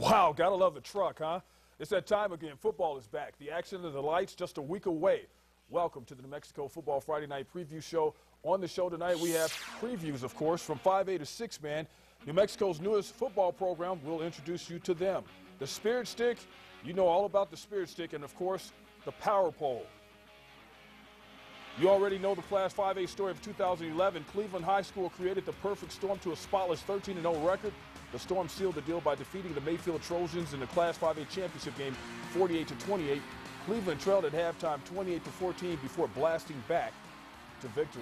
Wow, gotta love the truck, huh? It's that time again. Football is back. The action and the lights just a week away. Welcome to the New Mexico Football Friday Night Preview Show. On the show tonight, we have previews, of course, from 5A to 6-man. New Mexico's newest football program. We'll introduce you to them. The Spirit Stick, you know all about the Spirit Stick, and, of course, the Power Pole. You already know the Class 5A story of 2011. Cleveland High School created the perfect storm to a spotless 13-0 record. The Storm sealed the deal by defeating the Mayfield Trojans in the Class 5A championship game 48-28. Cleveland trailed at halftime 28-14 before blasting back to victory.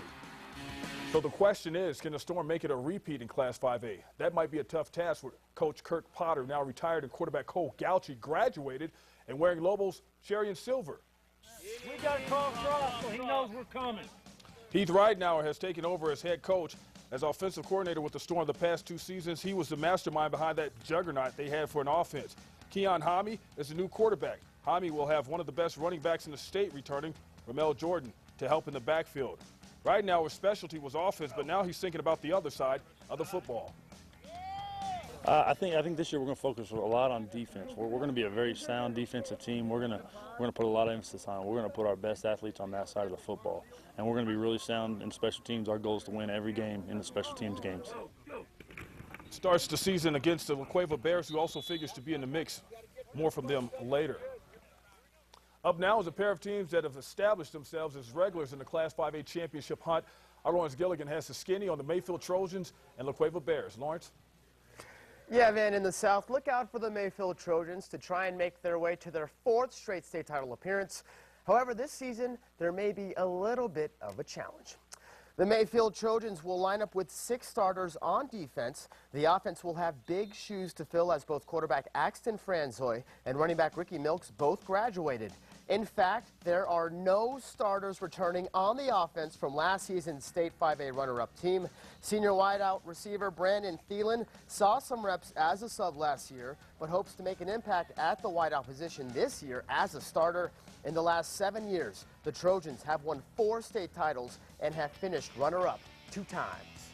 So the question is, can the Storm make it a repeat in Class 5A? That might be a tough task with Coach Kirk Potter, now retired, and quarterback Cole Gauchi graduated and wearing Lobos cherry and silver. We got Carl Frost, so he knows we're coming. Heath Ridenauer has taken over as head coach. As offensive coordinator with the Storm the past 2 seasons, he was the mastermind behind that juggernaut they had for an offense. Keon Hami is the new quarterback. Hami will have one of the best running backs in the state returning, Ramel Jordan, to help in the backfield. Ridenauer's specialty was offense, but now he's thinking about the other side of the football. I think this year we're going to focus a lot on defense. We're going to be a very sound defensive team. We're going to put a lot of emphasis on it. We're going to put our best athletes on that side of the football, and we're going to be really sound in special teams. Our goal is to win every game in the special teams games. Starts the season against the Cueva Bears, who also figures to be in the mix. More from them later. Up now is a pair of teams that have established themselves as regulars in the Class 5A championship hunt. Our Lawrence Gilligan has the skinny on the Mayfield Trojans and the Cueva Bears. Lawrence? Yeah, Van, in the South, look out for the Mayfield Trojans to try and make their way to their 4th straight state title appearance. However, this season, there may be a little bit of a challenge. The Mayfield Trojans will line up with 6 starters on defense. The offense will have big shoes to fill as both quarterback Axton Franzoy and running back Ricky Milks both graduated. In fact, there are no starters returning on the offense from last season's State 5A runner-up team. Senior wideout receiver Brandon Thielen saw some reps as a sub last year, but hopes to make an impact at the wideout position this year as a starter. In the last 7 years, the Trojans have won 4 state titles and have finished runner-up 2 times.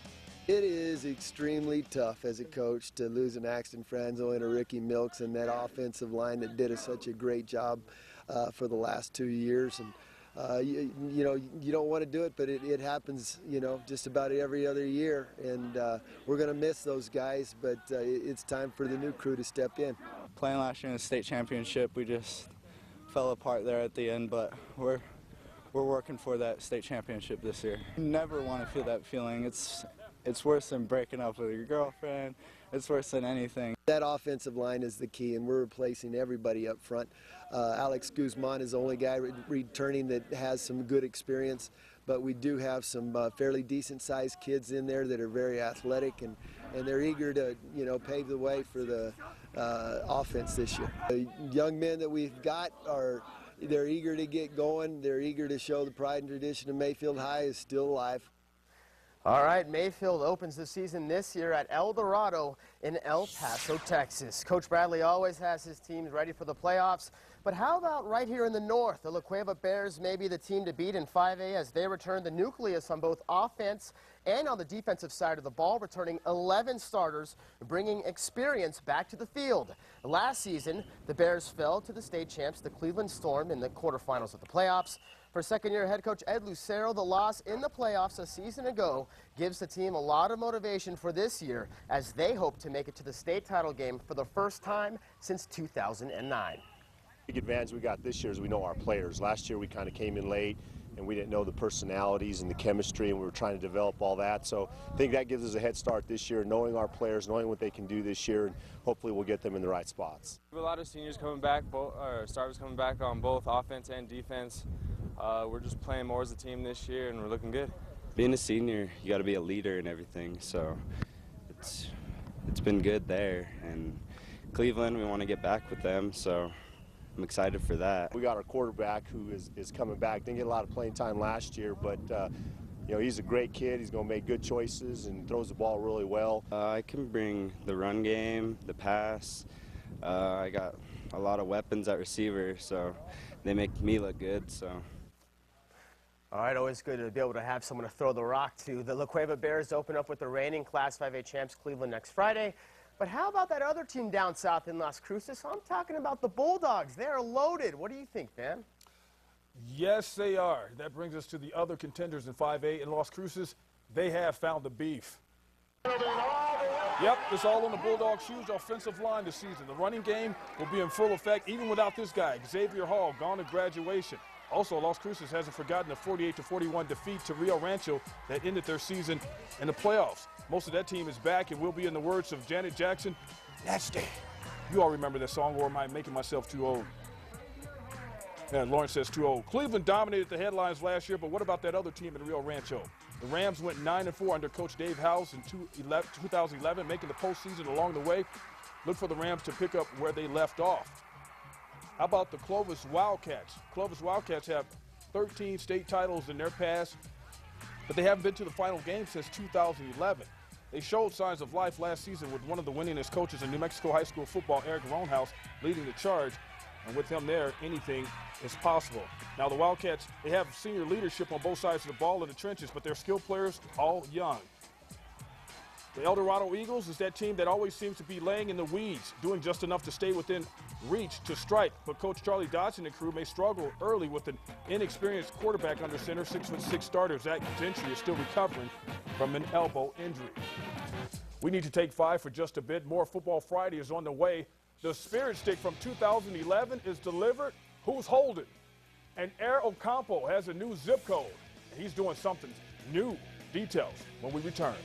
It is extremely tough as a coach to lose an Axton Franzo and a Ricky Milks and that offensive line that did such a great job for the last 2 years. And you know, you don't want to do it, but it happens, you know, just about every other year. And we're going to miss those guys, but it's time for the new crew to step in. Playing last year in the state championship, we just fell apart there at the end, but we're working for that state championship this year. You never want to feel that feeling. It's worse than breaking up with your girlfriend. It's worse than anything. That offensive line is the key, and we're replacing everybody up front. Alex Guzman is the only guy returning that has some good experience, but we do have some fairly decent-sized kids in there that are very athletic, and they're eager to, you know, pave the way for the offense this year. The young men that we've got they're eager to get going. They're eager to show the pride and tradition of Mayfield High is still alive. All right, Mayfield opens the season this year at El Dorado in El Paso, Texas. Coach Bradley always has his teams ready for the playoffs. But how about right here in the north? The Cueva Bears may be the team to beat in 5A as they return the nucleus on both offense and on the defensive side of the ball, returning 11 starters, bringing experience back to the field. Last season, the Bears fell to the state champs, the Cleveland Storm, in the quarterfinals of the playoffs. For second-year head coach Ed Lucero, the loss in the playoffs a season ago gives the team a lot of motivation for this year as they hope to make it to the state title game for the first time since 2009. Big advantage we got this year is we know our players. Last year we kind of came in late and we didn't know the personalities and the chemistry, and we were trying to develop all that. So I think that gives us a head start this year, knowing our players, knowing what they can do this year, and hopefully we'll get them in the right spots. We have a lot of seniors coming back, starters coming back on both offense and defense. We're just playing more as a team this year, and we're looking good. Being a senior, you got to be a leader and everything, so it's been good there. And Cleveland, we want to get back with them, so I'm excited for that. We got our quarterback who is coming back. Didn't get a lot of playing time last year, but you know, he's a great kid. He's going to make good choices and throws the ball really well. I can bring the run game, the pass. I got a lot of weapons at receiver, so they make me look good. So. All right, always good to be able to have someone to throw the rock to. The La Cueva Bears open up with the reigning Class 5A champs Cleveland next Friday. But how about that other team down south in Las Cruces? I'm talking about the Bulldogs. They're loaded. What do you think, man? Yes, they are. That brings us to the other contenders in 5A. In Las Cruces, they have found the beef. Yep, it's all on the Bulldogs' huge offensive line this season. The running game will be in full effect even without this guy, Xavier Hall, gone to graduation. Also, Las Cruces hasn't forgotten the 48-41 defeat to Rio Rancho that ended their season in the playoffs. Most of that team is back and will be, in the words of Janet Jackson, nasty. You all remember that song, or am I making myself too old? Yeah, Lawrence says too old. Cleveland dominated the headlines last year, but what about that other team in Rio Rancho? The Rams went 9-4 under Coach Dave House in 2011, making the postseason along the way. Look for the Rams to pick up where they left off. How about the Clovis Wildcats? Clovis Wildcats have 13 state titles in their past, but they haven't been to the final game since 2011. They showed signs of life last season with one of the winningest coaches in New Mexico high school football, Eric Roanhouse, leading the charge. And with him there, anything is possible. Now, the Wildcats, they have senior leadership on both sides of the ball in the trenches, but they're skilled players, all young. The El Dorado Eagles is that team that always seems to be laying in the weeds, doing just enough to stay within reach to strike. But Coach Charlie Dodson and crew may struggle early with an inexperienced quarterback under center. 6'6" starter Zach Gentry is still recovering from an elbow injury. We need to take 5 for just a bit. More Football Friday is on the way. The Spirit Stick from 2011 is delivered. Who's holding? And Air Ocampo has a new zip code. He's doing something new. Details when we return.